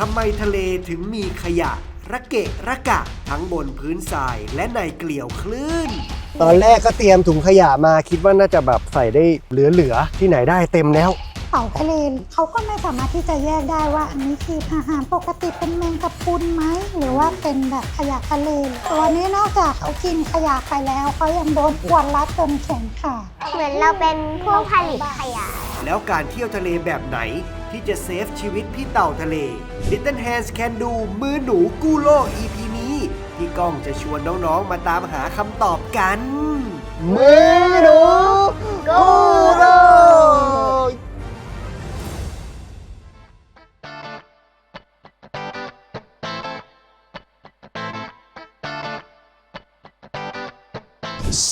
ทำไมทะเลถึงมีขยะระเกะระกะทั้งบนพื้นทรายและในเกลียวคลื่นตอนแรกก็เตรียมถุงขยะมาคิดว่าน่าจะแบบใส่ได้เหลือที่ไหนได้เต็มแล้วเต่าทะเลเขาก็ไม่สามารถที่จะแยกได้ว่าอันนี้คืออาหารปกติเป็นแมงกะพรุนไหมหรือว่าเป็นแบบขยะทะเลตัวนี้นอกจากเขากินขยะไปแล้วเขายังโดนอวนรัดจนแขนขาดเหมือนเราเป็นผู้ผลิตขยะแล้วการเที่ยวทะเลแบบไหนที่จะเซฟชีวิตพี่เต่าทะเล Little Hands Can Do มือหนูกู้โลก EP นี้พี่ก้องจะชวนน้องๆมาตามหาคำตอบกันมือหนูกู้โลก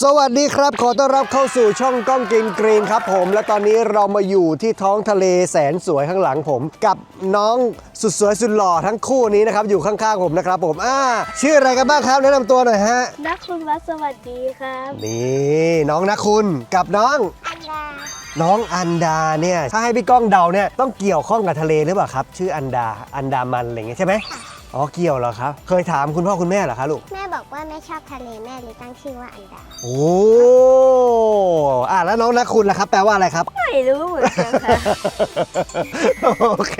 สวัสดีครับขอต้อนรับเข้าสู่ช่องก้องกินกรีนครับผมและตอนนี้เรามาอยู่ที่ท้องทะเลแสนสวยข้างหลังผมกับน้องสุดสวยสุดหล่อทั้งคู่นี้นะครับอยู่ข้างๆผมนะครับผมชื่ออะไรกันบ้างครับแนะนำตัวหน่อยฮะนักคุณวัดสวัสดีครับนี่น้องนักคุณกับน้องอันดาน้องอันดาเนี่ยถ้าให้พี่ก้องเดาเนี่ยต้องเกี่ยวข้องกับทะเลหรือเปล่าครับชื่ออันดามันอะไรอย่างเงี้ยใช่ไหมอ๋อเกี่ยวเหรอครับเคยถามคุณพ่อคุณแม่เหรอคะลูกแม่บอกว่าแม่ชอบทะเลแม่เลยตั้งชื่อว่าอันดาโอ้แล้วน้องนักคุณล่ะครับแปลว่าอะไรครับไม่รู้เหมือนกันค่ะโอเค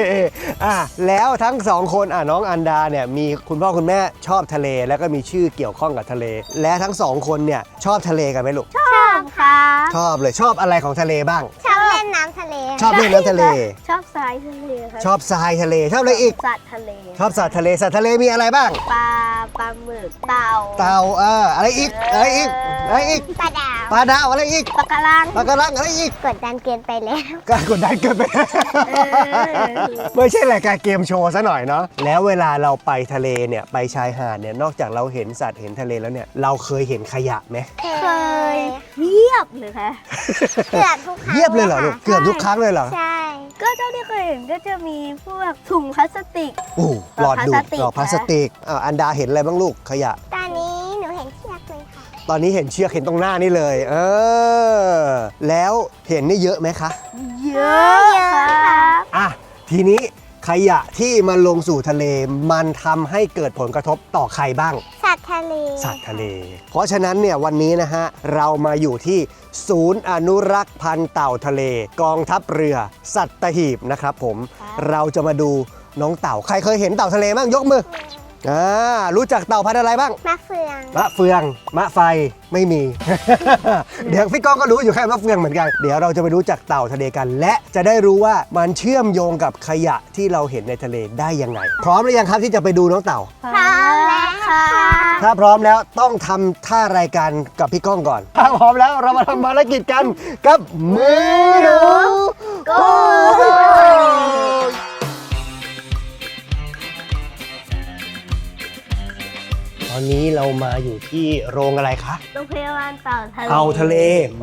แล้วทั้งสองคนน้องอันดาเนี่ยมีคุณพ่อคุณแม่ชอบทะเลแล้วก็มีชื่อเกี่ยวข้องกับทะเลและทั้งสองคนเนี่ยชอบทะเลกันไหมลูกชอบค่ะชอบเลยชอบอะไรของทะเลบ้างชอบเล่นน้ำทะเลชอบเล่นน้ำทะเลชอบทรายทะเลค่ะชอบทรายทะเลชอบอะไรอีกสัตว์ทะเลชอบสัตว์ทะเลสัตว์ทะเลมีอะไรบ้างปลาหมึกเต่าอะไรอีกปลาดาวอะไรอีกปลากระลังอะไรอีกกดดันเกินไปแล้วการกดดันเกินไปไม่ใช่รายการเกมโชว์ซะหน่อยเนาะแล้วเวลาเราไปทะเลเนี่ยไปชายหาดเนี่ยนอกจากเราเห็นสัตว์เห็นทะเลแล้วเนี่ยเราเคยเห็นขยะไหมเคยเยียบเลยค่ะเกือบทุกครั้งเยียบเลยเหรอลูกเกือบทุกครั้งเลยเหรอใช่ก็เท่าที่เคยเห็นก็จะมีพวกถุงพลาสติกหลอดดูดหลอดพลาสติกอันดาเห็นอะไรบ้างลูกขยะตอนนี้หนูเห็นเชือกเลยค่ะตอนนี้เห็นเชือกเห็นตรงหน้านี่เลยแล้วเห็นนี่เยอะไหมคะเยอะค่ะทีนี้ขยะที่มาลงสู่ทะเลมันทำให้เกิดผลกระทบต่อใครบ้างสัตว์ทะเลเพราะฉะนั้นเนี่ยวันนี้นะฮะเรามาอยู่ที่ศูนย์อนุรักษ์พันธุ์เต่าทะเลกองทัพเรือสัตหีบนะครับผมเราจะมาดูน้องเต่าใครเคยเห็นเต่าทะเลบ้างยกมือรู้จักเต่าพันธุ์อะไรบ้างมะเฟืองมะไฟไม่มี เดี๋ยวพี่ก้องก็รู้อยู่แค่มะเฟืองเหมือนกันเดี๋ยวเราจะไปรู้จักเต่าทะเลกันและจะได้รู้ว่ามันเชื่อมโยงกับขยะที่เราเห็นในทะเลได้ยังไงพร้อมหรือยังครับที่จะไปดูน้องเต่าพร้อมแล้วค่ะถ้าพร้อมแล้วต้องทำท่ารายการกับพี่ก้องก่อนถ้าพร้อมแล้วเรามาทำภารกิจกันกับมือหนูกู้ตอนนี้เรามาอยู่ที่โรงอะไรคะโรงพยาบาลเต่าทะเล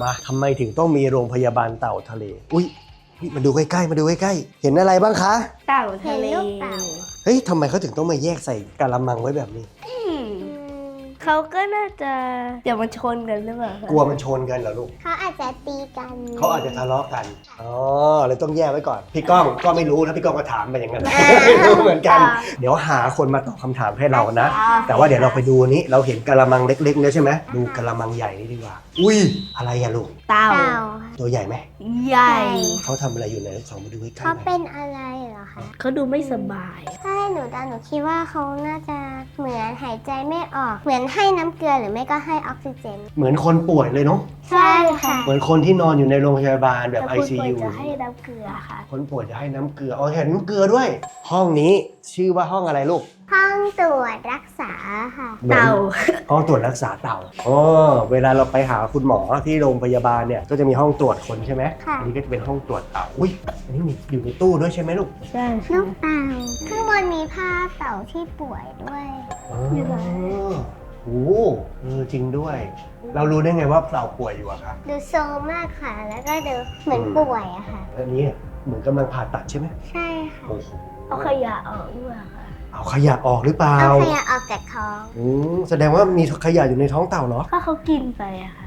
มาทำไมถึงต้องมีโรงพยาบาลเต่าทะเลมาดูใกล้ๆเห็นอะไรบ้างคะเต่าทะเลเฮ้ยทำไมเขาถึงต้องมาแยกใส่กะละมังไว้แบบนี้เขาก็น่าจะเดี๋ยวมันชนกันหรือเปล่ากลัวมันชนกันเหรอลูกเขาอาจจะตีกันเขาอาจจะทะเลาะกันเลยต้องแยกไว้ก่อนพี่ก้องก็ไม่รู้นะพี่ก้องก็ถามไปอย่างนั้นไม่รู้เหมือนกันเดี๋ยวหาคนมาตอบคำถามให้เรานะแต่ว่าเดี๋ยวเราไปดูนี้เราเห็นกะละมังเล็กๆเนี่ยใช่ไหมดูกะละมังใหญ่นี่ดีกว่าอะไรอะลูกเต่าตัวใหญ่ไหมใหญ่เขาทำอะไรอยู่ไหนสองมาดูใกล้ๆเขาเป็นอะไรเหรอคะเขาดูไม่สบายถ้าให้หนูคิดว่าเขาน่าจะเหมือนหายใจไม่ออกเหมือนให้น้ำเกลือหรือไม่ก็ให้ออกซิเจนเหมือนคนป่วยเลยเนาะใช่ค่ะเหมือนคนที่นอนอยู่ในโรงพยาบาลแบบ ICU จะให้น้ำเกลือค่ะคนป่วยจะให้น้ำเกลือเห็นน้ำเกลือด้วยห้องนี้ชื่อว่าห้องอะไรลูกห้องตรวจรักษาค่ะเต่าห้องตรวจรักษาเต่าเวลาเราไปหาคุณหมอที่โรงพยาบาลเนี่ยก็จะมีห้องตรวจคนใช่ไหมอันนี้ก็จะเป็นห้องตรวจเต่าอันนี้มีอยู่ในตู้ด้วยใช่ไหมลูกใช่ลูกเต่าข้างบนมีผ้าเต่าที่ป่วยด้วยจริงด้วยเรารู้ได้ไงว่าเต่าป่วยอยู่อะคะดูโซมากค่ะแล้วก็ดูเหมือนป่วยอะค่ะอันนี้เหมือนกำลังผ่าตัดใช่ไหมใช่ค่ะเอาขยะออกด้วยค่ะเอาขยะออกหรือเปล่าเอาขยะออกจากท้องแสดงว่ามีขยะอยู่ในท้องเต่าเหรอก็เขากินไปอะค่ะ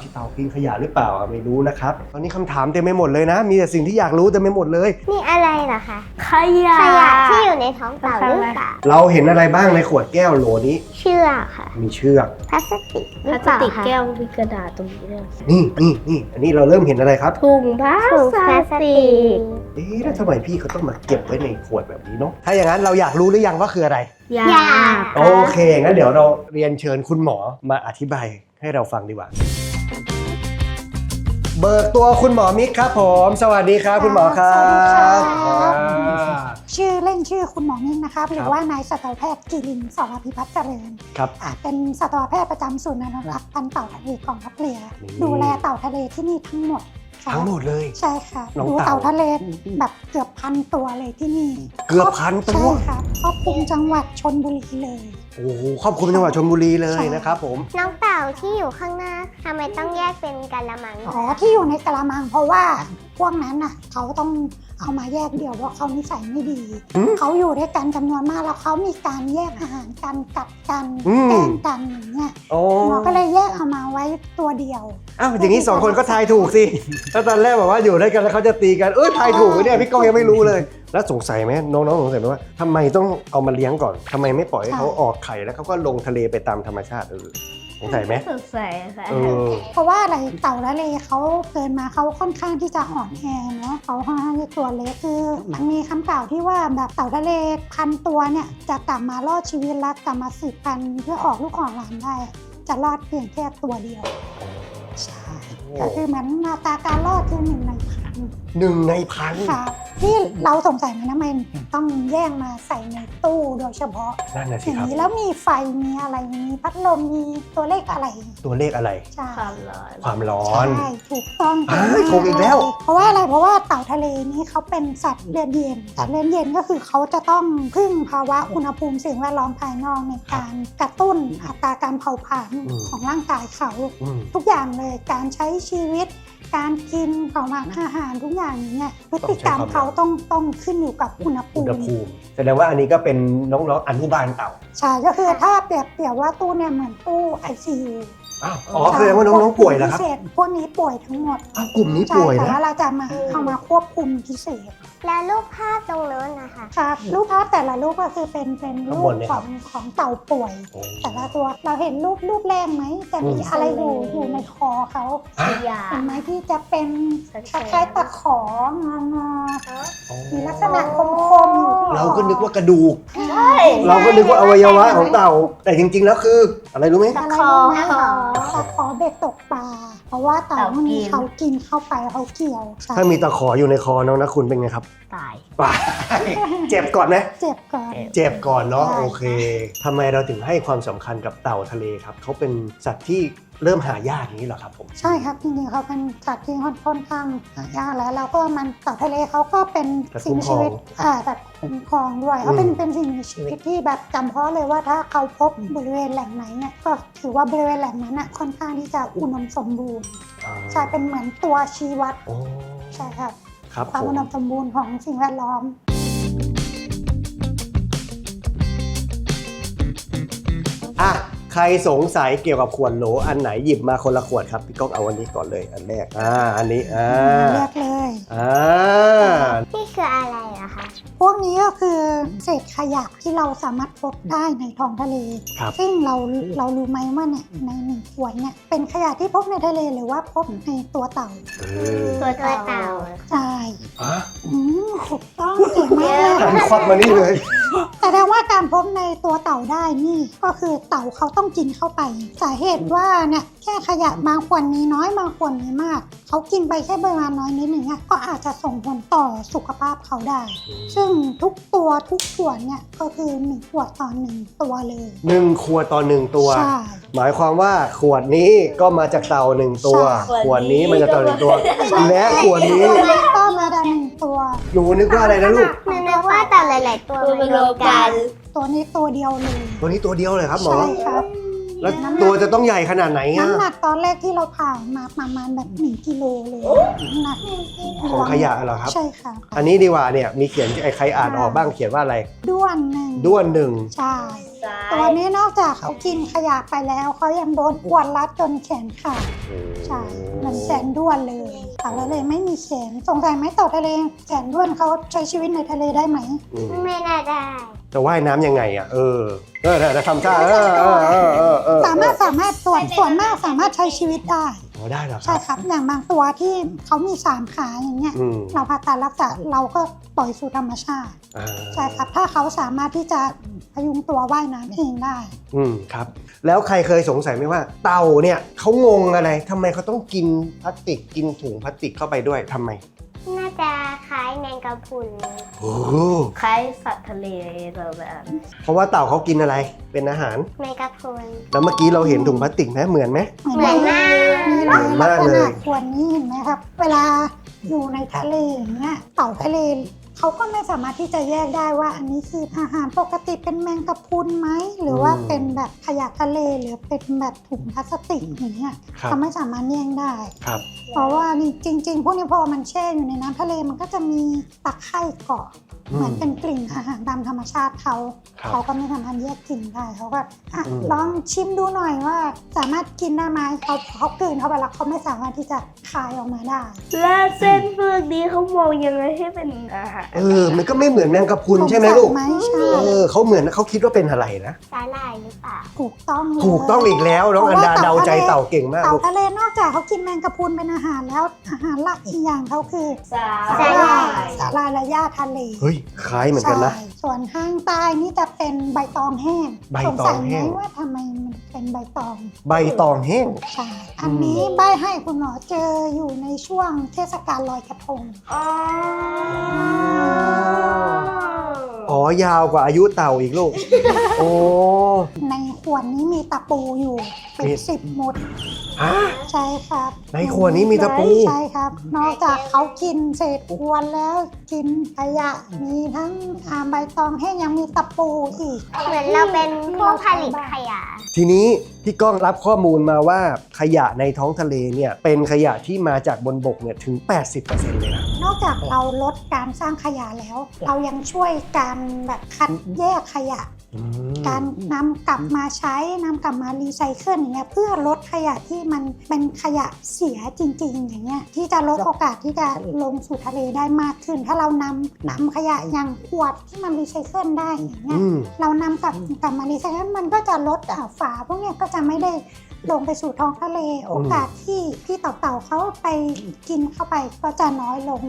ที่เต่ากินขยะหรือเปล่าไม่รู้นะครับตอนนี้คำถามเต็มไปหมดเลยนะมีแต่สิ่งที่อยากรู้เต็มไปหมดเลยนี่อะไรเหรอคะขยะที่อยู่ ท้องเต่าหรือเปล่า เราเห็นอะไรบ้างในขวดแก้วโหลนี้ เชือกค่ะ มีเชือก พลาสติกห พ รือ ลาส เปล่า ติก คะ แก้วมีกระดาษตรงนี้ด้วย นี่อันนี้เราเริ่มเห็นอะไรครับ ถุงพลา ถุง ส พลาส ติ ติ ก ก แล้วทำไมพี่เขาต้องมาเก็บไว้ในขวดแบบนี้เนาะถ้าอย่างนั้นเราอยากรู้หรือยังว่าคืออะไร ยา อยาก โอเคงั้นเดี๋ยวเราเรียนเชิญคุณหมอมาอธิบายให้เราฟังดีกว่า เบิกตัวคุณหมอมิกครับผมสวัสดีครับคุณหมอครับ สวัสดีครับ อ่า ชื่อเล่นชื่อคุณหมอนิ่งนะครับ หรือว่านายสัตวแพทย์กิรินทร์สรพิพัฒน์เจริญ ครับ เป็นสัตวแพทย์ประจำศูนย์อนุรักษ์พันธุ์เต่าทะเลของทัพเรือ นี่ ดูแลเต่าทะเลที่นี่ทั้งหมดค่ะ ทั้งหมดเลย ใช่ค่ะ น้อง ดู เต่า เต่าทะเลแบบเกือบพันตัวเลยที่นี่ เกือบพันตัว ใช่ค่ะครอบคลุมจังหวัดชลบุรีเลย โอ้โหครอบคลุมจังหวัดชลบุรีเลย ใช่ นะครับผม น้องเต่าที่อยู่ข้างหน้าทำไมต้องแยกเป็นกะละมัง อ๋อที่อยู่ในกระมังเพราะว่าพวกนั้นน่ะเขาต้องเอามาแยกเดี่ยวเพราะเขานิสัยไม่ดี อืม เขาอยู่ด้วยกันจำนวนมากแล้วเขามีการแยกอาหารกันกัดกัน อืม แกล้งกันอย่างเงี้ย โอ้ หมอก็เลยแยกเอามาไว้ตัวเดียว อ้าวอย่างนี้สองคนก็ทายถูกสิถ้าตอนแรกบอกว่าอยู่ด้วยกันแล้วเขาจะตีกันทายถูกเนี่ยพี่ก้องยังไม่รู้เลย แล้วสงสัยไหมน้องๆสงสัยไหมว่าทำไมต้องเอามาเลี้ยงก่อนทำไมไม่ปล่อยให้เขาออกไข่แล้วเขาก็ลงทะเลไปตามธรรมชาติสงสัยไหม สงสัยค่ะ เออ เพราะว่าอะไรเต่าทะเลเขาเกินมาเขาค่อนข้างที่จะอ่อนแอเนาะเขาค่อนข้างจะตัวเล็กคือมันมีคำกล่าวที่ว่าแบบเต่าทะเลพันตัวเนี่ยจะกลับมารอดชีวิตและกลับมาสืบพันธุ์เพื่อออกลูกออกหลานได้ จะรอดเพียงแค่ตัวเดียวใช่ก็คือเหมือนอัตราการรอดคือ1 ใน 1,000 1 ใน 1,000 ค่ะที่เราสงสัยไหมนะมันต้องแย่งมาใส่ในตู้โดยเฉพาะ นั่นน่ะ อ สิ ย่าง ครับ นี้แล้วมีไฟมีอะไรมีพัดลมมีตัวเลขอะไร ตัวเลขอะไร ใช่ ความร้อน ความร้อน ใช่ถูกต้อง ถูกอีกแล้ว เพราะว่าอะไรเพราะว่าเต่าทะเลนี้เขาเป็นสัตว์เลือดเย็นสัตว์เลือดเย็นก็คือเขาจะต้องพึ่งภาวะอุณหภูมิสิ่งแวดล้อมภายนอกในการกระตุ้นอัตราการเผาผลาญของร่างกายเขา อืม ทุกอย่างเลยการใช้ชีวิต การกินเผาผลาญอาหารทุกอย่างอย่างเงี้ยพฤติกรรมเขาต้องขึ้นอยู่กับอุณหภู อุณห มิ ภูมิแสดงว่าอันนี้ก็เป็นน้องๆอนุบาลเต่า ใช่ก็คือถ้าเปรียบว่าตู้เนี่ยเหมือนตู้ ICU อ้าวอ๋อแสดงว่าน้องๆป่วยเหรอครับ พิเศษพวกนี้ป่วยทั้งหมด อ้าวกลุ่มนี้ป่วย ใช่ นะ ค่ะแล้วเราจะมาเข้ามาควบคุมพิเศษ แล้วรูปภาพตรงโน้นนะคะ ค่ะรูปภาพแต่ละรูปก็คือเป็นรู ข้างบ ป นเนี่ย ข ครั อบ งของเต่าป่วย แต่ละตัวเราเห็นรูปแรกไหมจะมีอะไรอยู่ในคอเขา ยา เห็นไหมที่จะเป็นคล้ายๆตะขององๆมีลักษณะคมๆอยู่ที่ เราก็นึกว่ากระดูก ใช่ เราก็นึกว่าอวัยวะของเต่า แต่จริงๆแล้วคืออะไรรู้ไหม อะไรรู้ไหมตะขอเบ็ดตกปลาเพราะว่าเต่าพวกนี้เขากินเข้าไปเขาเกี่ยวใช่ ถ้ามีตะขออยู่ในคอน้องนะคุณเป็นไงครับ ตาย ป่าเจ็บก่อนไหม เจ็บก่อน เจ็บก่อนเนาะ ใช่ โอเคทำไมเราถึงให้ความสำคัญกับเต่าทะเลครับเขาเป็นสัตว์ที่เริ่มหายากอย่างนี้เหรอครับผม ใช่ครับจริงๆเขาเป็นสัตว์ที่ค่อนข้างหายากแล้วก็มันเต่าทะเลเขาก็เป็นสิ่งมีชีวิตสัตว์คุ้มครองด้วยเขาเป็นสิ่งมีชีวิตที่แบบจำเพาะเลยว่าถ้าเขาพบบริเวณแหล่งไหนเนี่ยก็ถือว่าบริเวณแหล่งนั้นน่ะค่อนข้างที่จะอุดมสมบูรณ์ อ่า ใช่เป็นเหมือนตัวชี้วัด โอ้ ใช่ครับ ครับ ความ ผม อุดมสมบูรณ์ของสิ่งแวดล้อม อ่ะใครสงสัยเกี่ยวกับขวดโหลอันไหนหยิบมาคนละขวดครับพี่ก้องเอาอันนี้ก่อนเลยอันแรกอันนี้เลือกเลย นี่คืออะไรอะคะ พวกนี้ก็คือเศษขยะที่เราสามารถพบได้ในท้องทะเล ครับ ซึ่งเรารู้ไหมว่าเนี่ยใน1 ขวดเนี่ยเป็นขยะที่พบในทะเลหรือว่าพบในตัวเต่า ตัวเต่า ใช่ อ่ะ ถูกต้องเก่งมากเลย หันควักมานี่เลย แสดงว่าการพบในตัวเต่าได้นี่ก็คือเต่าเขาต้องกินเข้าไป สาเหตุว่าเนี่ยแค่ขยะบางขวดมีน้อยบางขวดมีมาก เขากินไปแค่ปริมาณน้อยนิดหนึ่งก็อาจจะส่งผลต่อสุขภาพเขาได้ ซึ่งทุกขวดเนี่ยก็คือ1 ขวดต่อ 1 ตัวเลย 1 ขวดต่อ 1 ตัว ใช่ หมายความว่าขวดนี้ก็มาจากเต่า1 ตัว ใช่ ขวดนี้มาจากเต่า1 ตัว และขวดนี้ ก็มาได้1 ตัว หนูนึกว่าอะไรนะลูก หนูนึกว่าเต่าหลาย ๆ ตัวมารวมกัน ตัวนี้ตัวเดียวเลย ตัวนี้ตัวเดียวเลยครับหมอ ใช่ครับ แล้วตัวจะต้องใหญ่ขนาดไหนอ่ะ น้ำหนักตอนแรกที่เราผ่ามาประมาณแบบ1 กิโลเลยน้ำหนัก ของขยะเหรอครับ ใช่ค่ะ อันนี้ดีกว่าเนี่ยมีเขียนใครอ่านออกบ้างเขียนว่าอะไร ด้วนหนึ่ง ด้วนหนึ่ง ใช่ตัวนี้นอกจากเขากินขยะไปแล้วเขายังโดนอ้วนรัดจนแขนขาดใช่มันแสนด้วนเลยค่ะแล้วเลยไม่มีแขนสงสัยไหมเต่าทะเลแสนด้วนเขาใช้ชีวิตในทะเลได้ไหม อืม ไม่น่าได้ จะว่ายน้ำยังไงอ่ะทำท่าสามารถส่วนมากสามารถใช้ชีวิตได้ ได้เหรอค ใช่ รับ ครับอย่างบางตัวที่เขามี3 ขาอย่างเงี้ยเราผ่าตัดรักษาเราก็ปล่อยสู่ธรรมชาติใช่ครับถ้าเขาสามารถที่จะพยุงตัวว่ายน้ำเองได้ครับแล้วใครเคยสงสัยไหมว่าเต่าเนี่ยเขางงอะไรทำไมเขาต้องกินพลาสติกกินถุงพลาสติกเข้าไปด้วยทำไม น่าจะคล้ายแมงกะพรุน คล้ายสัตว์ทะเลเราแบบ เพราะว่าเต่าเขากินอะไรเป็นอาหาร แมงกะพรุน แล้วเมื่อกี้เราเห็นถุงพลาสติกไหมเหมือนไหม เหมือนมาก เหมือนมากเลย ขวดนี้เห็นไหมครับเวลาอยู่ในทะเลอย่างเงี้ยเต่าทะเลเขาก็ไม่สามารถที่จะแยกได้ว่าอันนี้คืออาหารปกติเป็นแมงกะพรุนไหมหรือว่าเป็นแบบขยะทะเลหรือเป็นแบบถุงพลาสติกอย่างเงี้ยเขาไม่สามารถแยกได้เพราะว่านี่จริงๆพวกนี้พอมันแช่อยู่ในน้ำทะเลมันก็จะมีตะไคร่เกาะเหมือนเป็นกลิ่นอาหารตามธรรมชาติเขาก็ไม่สามารถแยกกลิ่นได้เขาก็ลองชิมดูหน่อยว่าสามารถกินได้ไหมเขากลืนเข้าไปแล้วเขาไม่สามารถที่จะคายออกมาได้และเส้นเปลือกนี้เขามองยังไงให้เป็นอาหารมันก็ไม่เหมือนแมงกะพรุนใช่ไหมลูกเขาเหมือนเขาคิดว่าเป็นอะไรนะสาหร่ายหรือเปล่าถูกต้องอีกแล้วน้องอันดาเดาใจเต่าเก่งมากเต่าทะเลนอกจากเขากินแมงกะพรุนเป็นอาหารแล้วอาหารหลักอีกอย่างเขาคือสาหร่ายและหญ้าทะเลเฮ้ยคล้ายเหมือนกันนะส่วนข้างใต้นี่จะเป็นใบตองแห้งสงสัยไหมว่าทำไมมันเป็นใบตองแห้งใช่อันนี้ใบให้คุณหมอเจออยู่ในช่วงเทศกาลลอยกระทงยาวกว่าอายุเต่าอีกลูกในขวดนี้มีตะปูอยู่เป็น10 มุดใช่ครับในขวดนี้มีตะปูใช่ครับนอกจากเขากินเศษอวนแล้วกินขยะมีทั้งใบตองแห้งยังมีตะปูอีกเหมือนเราเป็นผู้ผลิตขยะทีนี้พี่ก้องรับข้อมูลมาว่าขยะในท้องทะเลเนี่ยเป็นขยะที่มาจากบนบกเนี่ยถึง 80% เลยนะนอกจากเราลดการสร้างขยะแล้วเรายังช่วยการแบบคัดแยกขยะการนำกลับมาใช้นำกลับมารีไซเคิลอย่างเงี้ยเพื่อลดขยะที่มันเป็นขยะเสียจริงๆอย่างเงี้ยที่จะลดโอกาสที่จะลงสู่ทะเลได้มากขึ้นถ้าเรานำขยะอย่างขวดที่มันรีไซเคิลได้อย่างเงี้ยเรานำกลับมารีไซเคิลมันก็จะลดฝาพวกเนี้ยก็จะไม่ได้ลงไปสู่ท้องทะเลโอกาสที่เต่าเขาไปกินเข้าไปก็จะน้อยลง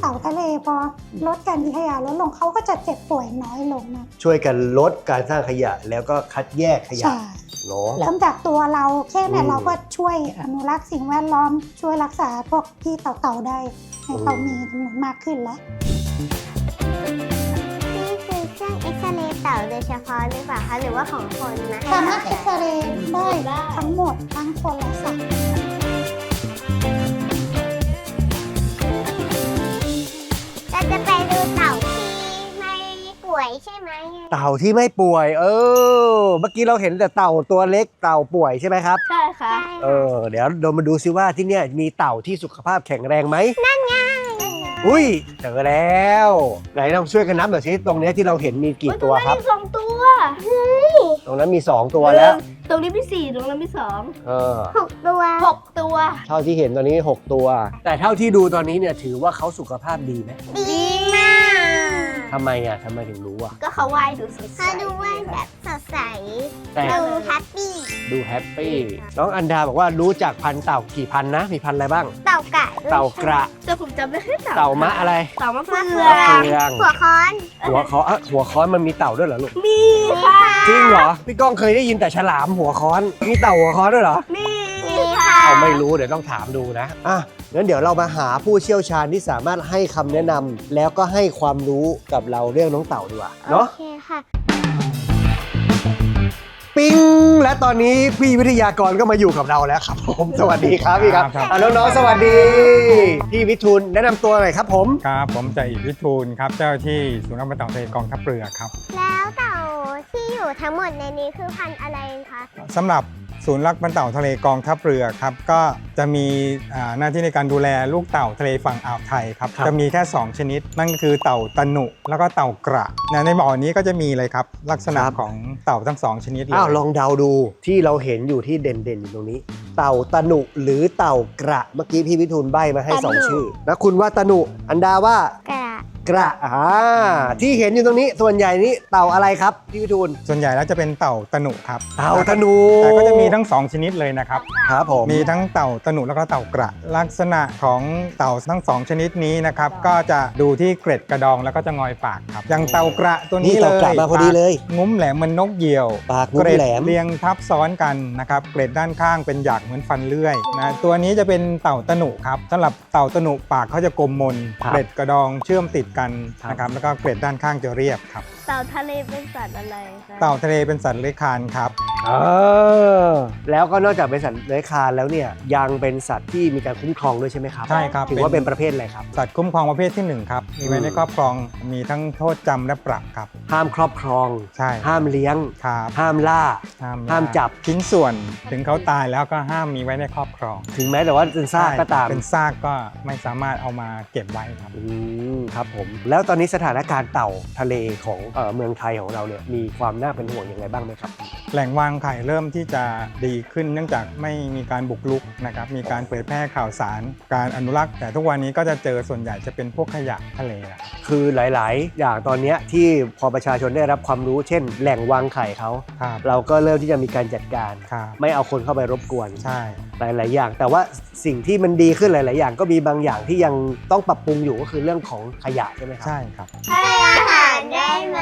เต่าทะเลพอลดการทิ้งขยะลดลงเขาก็จะเจ็บป่วยน้อยลงนะช่วยกันลดการสร้างขยะแล้วก็คัดแยกขยะเนาะเริ่มจากตัวเราแค่เนี่ยเราก็ช่วยอนุรักษ์สิ่งแวดล้อมช่วยรักษาพวกที่เต่าได้ให้เขามีจำนวนมากขึ้นแล้วเต่าโดยเฉพาะหรือเปล่าคะหรือว่าของคนนะสามารถเอ็กซเรย์ได้ทั้งหมดทั้งคนและสัตว์เราจะไปดูเต่าที่ไม่ป่วยใช่ไหมเต่าที่ไม่ป่วยเมื่อกี้เราเห็นแต่เต่าตัวเล็กเต่าป่วยใช่ไหมครับใช่ค่ะเดี๋ยวเรามาดูซิว่าที่เนี่ยมีเต่าที่สุขภาพแข็งแรงไหมนั่นไงอุ้ยเจอแล้วไหนเราช่วยกันนับหน่อยสิตรงนี้ที่เราเห็นมีกี่ตัวครับมี2 ตัวตรงนั้นมี2ตัวแล้วตรงนี้มี4ตรงนั้นมี6 ตัว6 ตัวเท่าที่เห็นตอนนี้6 ตัวแต่เท่าที่ดูตอนนี้เนี่ยถือว่าเขาสุขภาพดีไหมดีมากทำไมถึงรู้ก็เขาว่ายดูสดใสเขาดูว่ายแบบสดใสดูแฮปปี้น้องอันดาบอกว่ารู้จักพันธุ์เต่ากี่พันนะมีพันธุ์อะไรบ้างเต่ากระแต่ผมจำไม่ได้เต่ามะอะไรเต่ามะเฟืองหัวค้อนมันมีเต่าด้วยเหรอลูกมีค่ะจริงเหรอพี่ก้องเคยได้ยินแต่ฉลามหัวค้อนมีเต่าหัวค้อนด้วยเหรอมีค่ะไม่รู้เดี๋ยวต้องถามดูนะงั้นเดี๋ยวเรามาหาผู้เชี่ยวชาญที่สามารถให้คำแนะนำแล้วก็ให้ความรู้กับเราเรื่องน้องเต่าดีกว่าเนาะโอเคค่ะปิ๊งและตอนนี้พี่วิทยากรก็มาอยู่กับเราแล้วครับผมสวัสดีครับพี่ครับน้องๆสวัสดีพี่วิทูลแนะนำตัวหน่อยครับผมครับผมจ่าเอกวิทูลครับเจ้าที่ศูนย์รักษาเต่าทะเลกองทัพเรือครับแล้วเต่าที่อยู่ทั้งหมดในนี้คือพันธุ์อะไรคะสำหรับศูนย์รักษาเต่าทะเลกองทัพเรือครับก็จะมีหน้าที่ในการดูแลลูกเต่าทะเลฝั่งอ่าวไทยครับจะมีแค่2ชนิดนั่นก็คือเต่าตะหนุแล้วก็เต่ากระในบ่อนี้ก็จะมีเลยครับลักษณะของเต่าทั้ง2ชนิดเลยลองเดาดูที่เราเห็นอยู่ที่เด่นๆอยู่ตรงนี้เต่าตะหนุหรือเต่ากระเมื่อกี้พี่วิทูลใบ้มาให้2ชื่อแล้วคุณว่าตะหนุอันดาว่ากระ กระที่เห็นอยู่ตรงนี้ส่วนใหญ่นี่เต่าอะไรครับพี่วิทูล ส่วนใหญ่แล้วจะเป็นเต่าตะหนุครับ เต่าตะหนุ แต่ก็จะมีทั้ง2ชนิดเลยนะครับ ครับผม มีทั้งเต่าตะหนุแล้วก็เต่ากระลักษณะของเต่าทั้ง2ชนิดนี้นะครับก็จะดูที่เกร็ดกระดองแล้วก็จะงอยปากครับอย่างเต่ากระตัวนี้เลย เต่ากระมาพอดีเลย งุ้มแหลมเหมันนกเหยี่ยว ปากงุ้ม เกร็ด แหลม เรียงทับซ้อนกันนะครับเกร็ดด้านข้างเป็นหยากเหมือนฟันเลื่อยนะตัวนี้จะเป็นเต่าตะหนุครับสำหรับเต่าตะหนุปากเขาจะกลมมนเกร็ดกระดองเชื่อมติดกันนะครับแล้วก็เกร็ดด้านข้างจะเรียบครับ เต่าทะเลเป็นสัตว์อะไรคะ เต่าทะเลเป็นสัตว์เลื้อยคลานครับ แล้วก็นอกจากเป็นสัตว์เลื้อยคลานแล้วเนี่ยยังเป็นสัตว์ที่มีการคุ้มครองด้วยใช่ไหมครับ ใช่ครับ ถือว่าเป็นประเภทอะไรครับ สัตว์คุ้มครองประเภทที่1ครับมีไว้ในครอบครองมีทั้งโทษจำและปรับครับ ห้ามครอบครอง ใช่ ห้ามเลี้ยง ครับ ห้ามล่า ห้ามจับ ชิ้นส่วนถึงเขาตายแล้วก็ห้ามมีไว้ในครอบครอง ถึงแม้แต่ว่าเป็นซากก็ตาม เป็นซากก็ไม่สามารถเอามาเก็บไว้ครับ ครับผมแล้วตอนนี้สถานการณ์เต่าทะเลของเมืองไทยของเราเนี่ยมีความน่าเป็นห่วงอย่างไรบ้างไหมครับ แหล่งวางไข่เริ่มที่จะดีขึ้นเนื่องจากไม่มีการบุกรุกนะครับมีการเผยแพร่ข่าวสารการอนุรักษ์แต่ทุกวันนี้ก็จะเจอส่วนใหญ่จะเป็นพวกขยะทะเลนะครับ คือหลาย ๆ อย่างตอนเนี้ยที่พอประชาชนได้รับความรู้เช่น แหล่งวางไข่เขา ครับ เราก็เริ่มที่จะมีการจัดการ ครับ ไม่เอาคนเข้าไปรบกวน ใช่ หลาย ๆ อย่าง แต่ว่าสิ่งที่มันดีขึ้นหลาย ๆ อย่างก็มีบางอย่างที่ยังต้องปรับปรุงอยู่ก็คือเรื่องของขยะใช่ไหมครับ ใช่ครับ ให้อาหารได้ไหม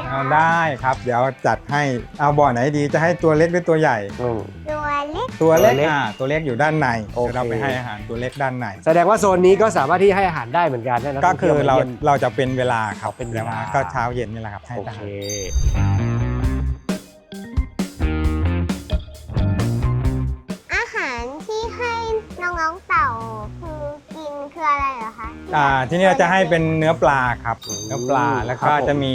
เอาได้ครับเดี๋ยวจัดให้เอาบ่อไหนดีจะให้ตัวเล็กหรือตัวใหญ่ ตัวเล็ก ตัวเล็ก ตัวเล็ก ตัวเล็กอยู่ด้านใน โอเค เดี๋ยวเราไปให้อาหารตัวเล็กด้านใน แสดงว่าโซนนี้ก็สามารถที่ให้อาหารได้เหมือนกันนะ ก็คือเรา นักท่งที่ยวมยี่ยม เราจะเป็นเวลาครับ เป็นเวลา ก็เช้าเย็นนี่แหละครับให้ โอ อา เค หาร อาหารที่ให้น้องๆเต่าคือกินคืออะไรเหรอคะ ที่นี่เราจะให้เป็นเนื้อปลาครับเนื้อปลาแล้ว ครั ก็ บผม จะมี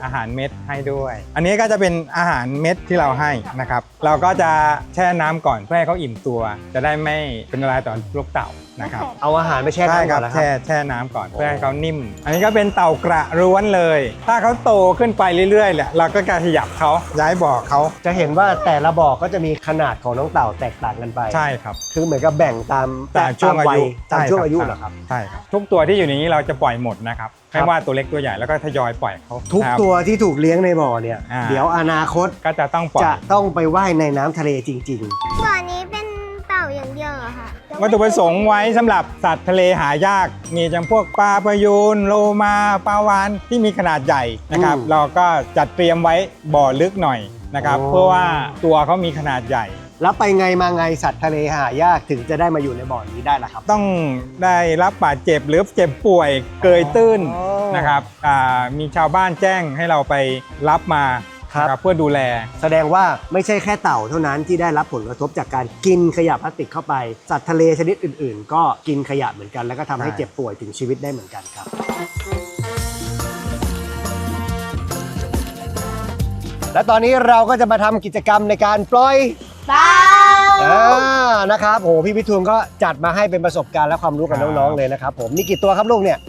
อาหารเม็ดให้ด้วย อันนี้ก็จะเป็นอาหารเม็ดที่เราให้นะครับ เราก็จะแช่น้ำก่อนเพื่อให้เขาอิ่มตัว จะได้ไม่เป็นอะไรต่อลูกเต่านะครับ เอาอาหารไปแช่ ใช่ น้ำ ค ก่ รั อบ นแล้วค แช่ รับ น้ำก่อนเพื่อให้เขานิ่ม อันนี้ก็เป็นเต่ากระล้วนเลย ถ้าเขาโตขึ้นไปเรื่อยๆเนี่ยเราก็การขยับเขาย้ายบ่อเขา จะเห็นว่าแต่ละบ่อก็จะมีขนาดของน้องเต่าแตกต่างกันไป ใช่ครับ คือเหมือนกับแบ่งตาม ตามช่วงอายุ ตามช่วงอายุ ใ เหรอครับ ใช่ครับทุกตัวที่อยู่ในนี้เราจะปล่อยหมดนะครับไม่ว่าตัวเล็กตัวใหญ่แล้วก็ทยอยปล่อยเขา ทุก นะครับ ตัวที่ถูกเลี้ยงในบ่อเนี่ย อ่า เดี๋ยวอนาคต ก็จะต้องปล่อย จะต้องไปว่ายในน้ำทะเลจริง บ่อนี้เป็นเต่าอย่างเดียวเหรอคะ วัตถุประสงค์ไว้สำหรับสัตว์ทะเลหายาก มีจำพวกปลาพยูนโลมาปลาวาฬที่มีขนาดใหญ่นะครับ เราก็จัดเตรียมไว้บ่อลึกหน่อยนะครับ เพื่อว่าตัวเขามีขนาดใหญ่ ๆ แล้วไปไงมาไงสัตว์ทะเลหายากถึงจะได้มาอยู่ในบ่อนี้ได้ล่ะครับ ต้องได้รับบาดเจ็บหรือเจ็บป่วยเกยตื้น อ๋อ นะครับมีชาวบ้านแจ้งให้เราไปรับมา ครับ นะเพื่อดูแล แสดงว่าไม่ใช่แค่เต่าเท่านั้นที่ได้รับผลกระทบจากการกินขยะพลาสติกเข้าไป สัตว์ทะเลชนิดอื่น ๆ ก็กินขยะเหมือนกัน แล้วก็ทำให้ ใช่ เจ็บป่วยถึงชีวิตได้เหมือนกันครับ และตอนนี้เราก็จะมาทำกิจกรรมในการปล่อย เต่า นะครับโหพี่พิทูลก็จัดมาให้เป็นประสบการณ์และความรู้กับน้องๆเลยนะครับผมมีกี่ตัวครับลูกเนี่ย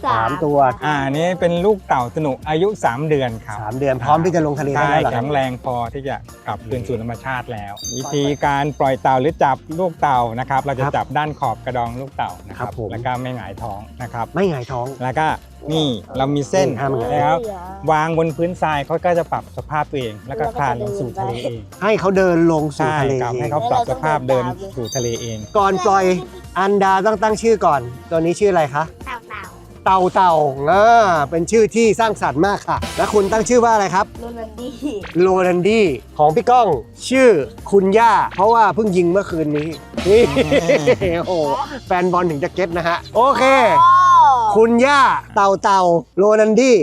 3 ตัว อันนี้เป็นลูกเต่าตะหนุอายุ 3 เดือนครับ 3 เดือนพร้อมที่จะลงทะเลได้ ใช่ แล้วเหรอครั แข็ บ งแรงพอที่จะกลับคืนสู่ธรรมชาติแล้ว วิธีการปล่อยเต่าหรือจับลูกเต่านะครับ เราจะจับด้านขอบกระดองลูกเต่านะค ครั รั บบ ผม แล้วก็ไม่หงายท้องนะครับ ไม่หงายท้อง แล้วก็นี่เรามีเส้น ห้ามหงาย นะครับวางบนพื้นทรายเขาก็จะปรับสภาพตัวเอง แล้วก็คลานลงสู่ทะเลเอง ให้เขาเดินลงสู่ ใช่ ทะเล ครับ เอ ให้ ง เขาปรับสภาพเดินสู่ทะเลเอง ก่อนปล่อยอันดาต้องตั้งชื่อก่อน ตัวนี้ชื่ออะไรคะ เต่า เต่าเป็นชื่อที่สร้างสรรค์มากค่ะ และคุณตั้งชื่อว่าอะไรครับ โรนันดี้ โรนันดี้ของพี่ก้องชื่อคุณย่า เพราะว่าเพิ่งยิงเมื่อคืนนี้นี่ โอ้โหแฟนบอลถึงจะเก็ตนะฮะ โอเค คุณย่าเต่าโรนันดี้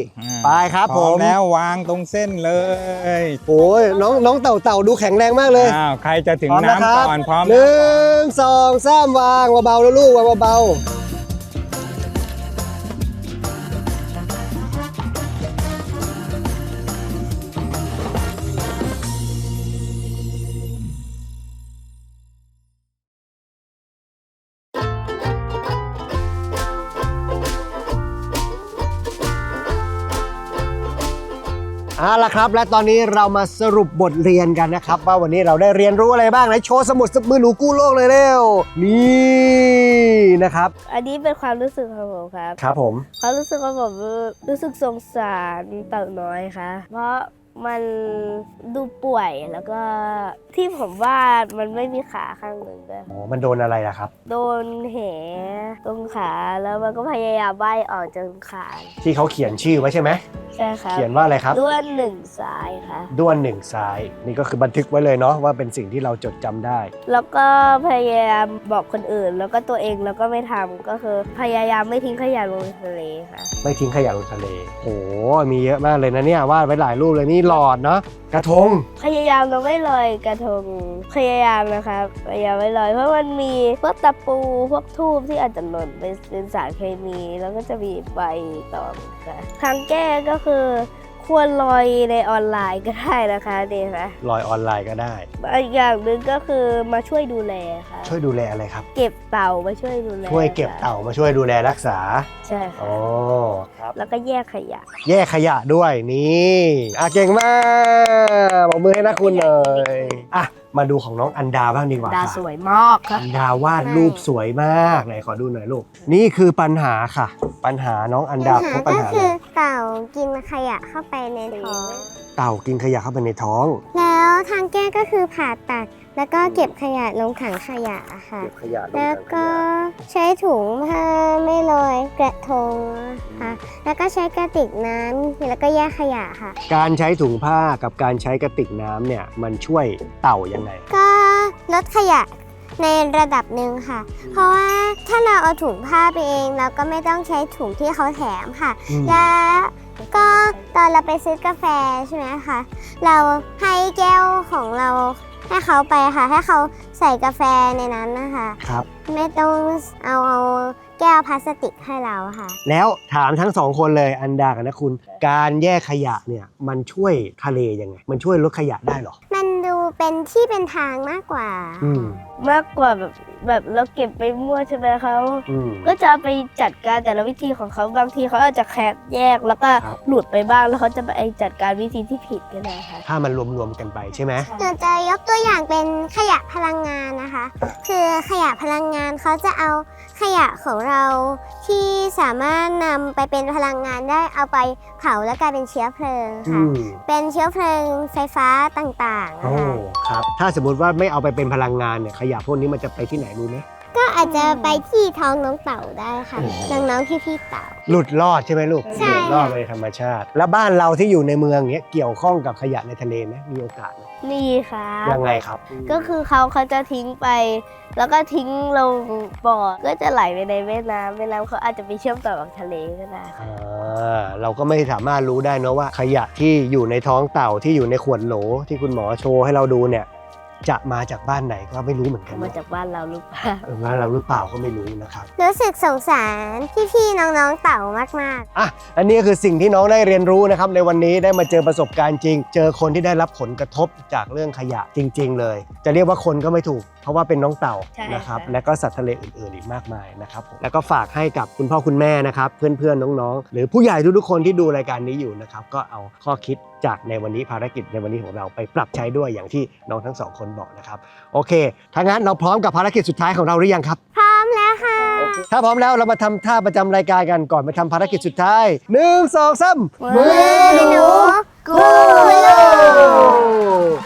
ไปครับ พ ผ ร้อ ม แล้ววางตรงเส้นเลย โอ้ยน้องเต่าดูแข็งแรงมากเลย อ้าวใครจะถึง พร้อมนะค น้ำ รับ ก่อนพร้อม 1 2 3วางเบาๆแล้วลูกวางเบาๆ เอาละครับและตอนนี้เรามาสรุปบทเรียนกันนะครับว่าวันนี้เราได้เรียนรู้อะไรบ้างไหนโชว์สมุดมือหนูกู้โลกเลยเร็วนี่นะครับ อันนี้เป็นความรู้สึกของผมครับ ครับผม ความรู้สึกของผมรู้สึกสงสารเต่าน้อยค่ะ เพราะมันดูป่วยแล้วก็ที่ผมวาดมันไม่มีขาข้างหนึ่งด้วย อ๋อมันโดนอะไรล่ะครับ โดนแหตรงขาแล้วมันก็พยายามว่ายออกจากขา ที่เขาเขียนชื่อไว้ใช่ไหม ใช่ครับ เขียนว่าอะไรครับ ด้วนหนึ่งซ้ายค่ะ ด้วนหนึ่งซ้ายนี่ก็คือบันทึกไว้เลยเนาะว่าเป็นสิ่งที่เราจดจำได้ แล้วก็พยายามบอกคนอื่น แล้วก็ตัวเองแล้วก็ไม่ทำก็คือพยายามไม่ทิ้งขยะลงทะเลค่ะ ไม่ทิ้งขยะลงทะเลโอ้มีเยอะมากเลยนะเนี่ยวาดไว้หลายรูปเลยนี่หลอดเนาะกระทง พยายามเราไม่ลอยกระทงพยายามนะครับพยายามไม่ลอยเพราะมันมีพวกตะปูพวกทูบที่อาจจะหล่นเป็นสารเคมีแล้วก็จะมีใบตองค่ะทางแก้ก็คือควรลอยในออนไลน์ก็ได้นะคะเนี่ยค่ะ ลอยออนไลน์ก็ได้ อีกอย่างหนึ่งก็คือมาช่วยดูแลค่ะ ช่วยดูแลอะไรครับ เก็บเต่ามาช่วยดูแล ช่วยเก็บเต่ามาช่วยดูแลรักษา ใช่ค่ะ อ๋อครับ แล้วก็แยกขยะ แยกขยะด้วยนี่เก่งมากบอกมือให้นะคุณเลยมาดูของน้องอันดาบ้างดีกว่า ดา ค่ะ สวยมากค่ะ อันดาวาดรูปสวยมากไหนขอดูหน่อยลูกนี่คือปัญหาค่ะ ปัญหาน้องอันดาพบปัญหาอะไร เต่ากินขยะเข้าไปในท้อง เต่ากินขยะเข้าไปในท้อง แล้วทางแก้ก็คือผ่าตัด แล้วก็เก็บขยะลงถังขยะค่ะ เก็บขยะลง แล้ว ถังข ก็ ยะ ใช้ถุงผ้าไม่ลอยกระทงค่ะ แล้วก็ใช้กระติกน้ำแล้วก็แยกขยะค่ะ การใช้ถุงผ้ากับการใช้กระติกน้ำเนี่ยมันช่วยเต่ายังไง ก็ลดขยะในระดับหนึ่งค่ะ เพราะว่าถ้าเราเอาถุงผ้าไปเองเราก็ไม่ต้องใช้ถุงที่เขาแถมค่ะ อืม แล้วก็ตอนเราไปซื้อกาแฟใช่ไหมคะเราให้แก้วของเราให้เขาไปค่ะให้เขาใส่กาแฟในนั้นนะคะ ครับ ไม่ต้องเอาแก้วพลาสติกให้เราค่ะ แล้วถามทั้งสองคนเลยอันดากับนะคุณ การแยกขยะเนี่ยมันช่วยทะเลยังไง มันช่วยลดขยะได้เหรอ มันดูเป็นที่เป็นทางมากกว่า อืม มากกว่าแบบเราเก็บไปมั่วใช่ไหมเขา อืม ก็จะไปจัดการแต่ละวิธีของเขาบางทีเขาอาจจะแคบแยกแล้วก็ ครับ หลุดไปบ้างแล้วเขาจะไปจัดการวิธีที่ผิดก็ได้ค่ะ ถ้ามันรวมๆกันไปใช่ไหม หนูจะยกตัวอย่างเป็นขยะพลังงานนะคะ คือขยะพลังงานเขาจะเอาขยะของเราที่สามารถนำไปเป็นพลังงานได้เอาไปเผาแล้วกลายเป็นเชื้อเพลิง อื ค่ะ ม เป็นเชื้อเพลิงไฟฟ้าต่างๆ โอ้ นะคะ ครับ ถ้าสมมติว่าไม่เอาไปเป็นพลังงานเนี่ยขยะพวกนี้มันจะไปที่ไหนรู้ไหม ก็อาจจะไปที่ท้องน้องเต่าได้ค่ะ โอ้ น้องๆพี่ๆเต่า หลุดรอดใช่ไหมลูก ใช่ หลุดรอดไปในธรรมชาติ แล้วบ้านเราที่อยู่ในเมืองเนี้ยเกี่ยวข้องกับขยะในทะเลไหมมีโอกาสไหม นี่ค่ะ ยังไงครับ ก็คือเขาจะทิ้งไป แล้วก็ทิ้งลงบ่อก็จะไหลไปในแม่น้ำเขาอาจจะไปเชื่อมต่อกับทะเลก็ได้ค่ะ เราก็ไม่สามารถรู้ได้เนอะว่าขยะที่อยู่ในท้องเต่าที่อยู่ในขวดโหลที่คุณหมอโชว์ให้เราดูเนี่ยจะมาจากบ้านไหนก็ไม่รู้เหมือนกัน มาจากบ้านเราหรือเปล่า บ้านเราหรือเปล่าก็ไม่รู้นะครับ รู้สึกสงสารพี่ๆน้องๆเต่ามากๆ อันนี้ก็คือสิ่งที่น้องได้เรียนรู้นะครับในวันนี้ได้มาเจอประสบการณ์จริง เจอคนที่ได้รับผลกระทบจากเรื่องขยะจริง ๆ เลย จะเรียกว่าคนก็ไม่ถูก เพราะว่าเป็นน้องเต่า ใช่ นะครับ ค่ะ และก็สัตว์ทะเลอื่นๆอีกมากมายนะครับผมแล้วก็ฝากให้กับคุณพ่อคุณแม่นะครับเพื่อนๆน้องๆหรือผู้ใหญ่ทุกๆคนที่ดูรายการนี้อยู่นะครับก็เอาข้อคิดจากในวันนี้ภารกิจในวันนี้ของเราไปปรับใช้ด้วยอย่างที่น้องทั้งสองคนบอกนะครับโอเคถ้างั้นเราพร้อมกับภารกิจสุดท้ายของเราหรือยังครับ พร้อมแล้วค่ะ ถ้าพร้อมแล้วเรามาทำท่าประจำรายการกันก่อนไปทำภารกิจสุดท้าย1 2 3 มือหนูกู้โลก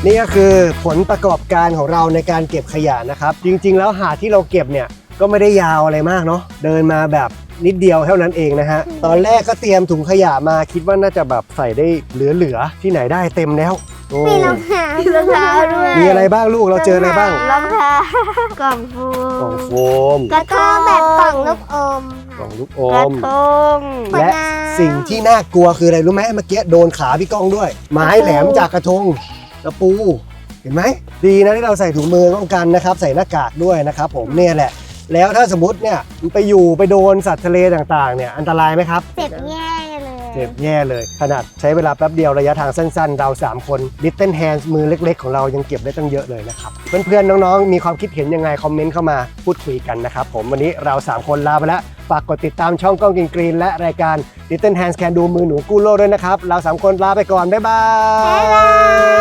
นี่ก็คือผลประกอบการของเราในการเก็บขยะนะครับ จริงๆแล้วหาดที่เราเก็บเนี่ยก็ไม่ได้ยาวอะไรมากเนาะเดินมาแบบนิดเดียวเท่านั้นเองนะฮะตอนแรกก็เตรียมถุงขยะมาคิดว่าน่าจะแบบใส่ได้เหลือๆที่ไหนได้เต็มแล้วโอ้ มีรองเท้าร องเท้าด้วย มีอะไรบ้างลูกเราเจออะไรบ้าง รองเท้ากล่องฟู กล่องโฟม กระทงแบบกล่องลูกอม กล่องลูกอ กระ ม ทง และสิ่งที่น่ากลัวคืออะไรรู้ไหมเมื่อกี้โดนขาพี่ก้องด้วย ไม้แหลมจากกระทงตะปูเห็นไหมดีนะที่เราใส่ถุงมือป้องกันนะครับใส่หน้ากากด้วยนะครับผมเนี่ยแหละแล้วถ้าสมมติเนี่ยมันไปอยู่ไปโดนสัตว์ทะเลต่างๆเนี่ยอันตรายไหมครับ เจ็บแย่เลย เจ็บแย่เลยขนาดใช้เวลาแป๊บเดียวระยะทางสั้นๆเรา3คน Little Hands มือเล็กๆของเรายังเก็บได้ตั้งเยอะเลยนะครับเพื่อนๆน้องๆมีความคิดเห็นยังไงคอมเมนต์เข้ามาพูดคุยกันนะครับผมวันนี้เรา3คนลาไปแล้วฝากกดติดตามช่องกล้องกินกรีนและรายการ Little Hands Can Do มือหนูกู้โลกด้วยนะครับเรา3คนลาไปก่อนบ๊ายบาย